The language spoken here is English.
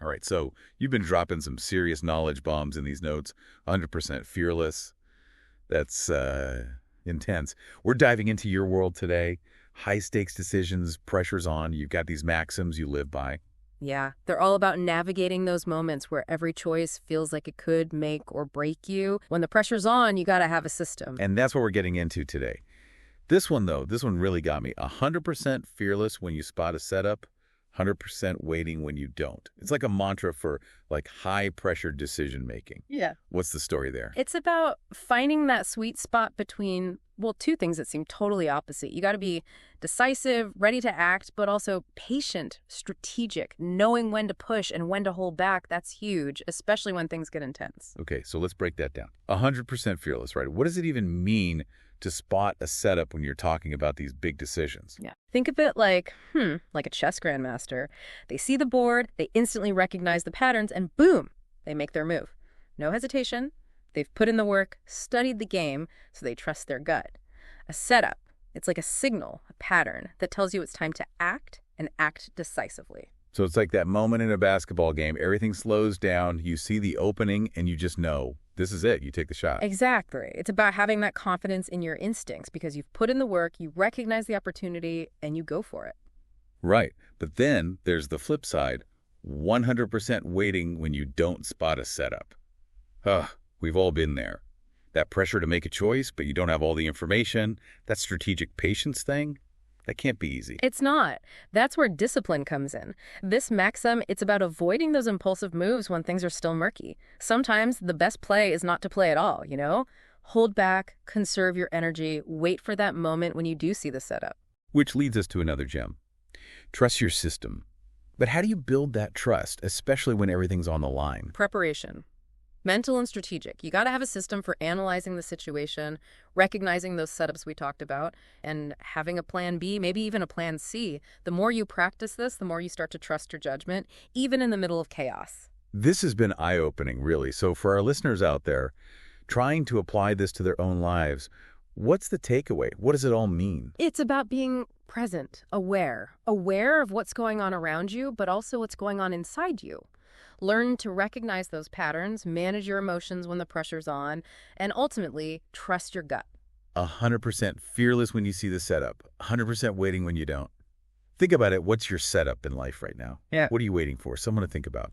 All right, so you've been dropping some serious knowledge bombs in these notes. 100% fearless. That's intense. We're diving into your world today. High-stakes decisions, pressure's on. You've got these maxims you live by. Yeah, they're all about navigating those moments where every choice feels like it could make or break you. When the pressure's on, you got to have a system. And that's what we're getting into today. This one, though, this one really got me. 100% fearless when you spot a setup, 100% waiting when you don't. It's like a mantra for like high-pressure decision-making. Yeah. What's the story there? It's about finding that sweet spot between, well, two things that seem totally opposite. You got to be decisive, ready to act, but also patient, strategic, knowing when to push and when to hold back. That's huge, especially when things get intense. Okay, so let's break that down. 100% fearless, right? What does it even mean to spot a setup when you're talking about these big decisions? Yeah. Think of it like a chess grandmaster. They see the board, they instantly recognize the patterns, and boom, they make their move. No hesitation. They've put in the work, studied the game, so they trust their gut. A setup, it's like a signal, a pattern that tells you it's time to act and act decisively. So it's like that moment in a basketball game. Everything slows down, you see the opening, and you just know this is it. You take the shot. Exactly. It's about having that confidence in your instincts because you've put in the work, you recognize the opportunity, and you go for it. Right. But then there's the flip side. 100% waiting when you don't spot a setup. We've all been there. That pressure to make a choice, but you don't have all the information. That strategic patience thing, that can't be easy. It's not. That's where discipline comes in. This maxim, it's about avoiding those impulsive moves when things are still murky. Sometimes the best play is not to play at all, you know? Hold back, conserve your energy, wait for that moment when you do see the setup. Which leads us to another gem. Trust your system. But how do you build that trust, especially when everything's on the line? Preparation. Mental and strategic. You got to have a system for analyzing the situation, recognizing those setups we talked about, and having a plan B, maybe even a plan C. The more you practice this, the more you start to trust your judgment, even in the middle of chaos. This has been eye-opening, really. So for our listeners out there, trying to apply this to their own lives, what's the takeaway? What does it all mean? It's about being present, aware of what's going on around you, but also what's going on inside you. Learn to recognize those patterns, manage your emotions when the pressure's on, and ultimately, trust your gut. 100% fearless when you see the setup, 100% waiting when you don't. Think about it. What's your setup in life right now? Yeah. What are you waiting for? Someone to think about.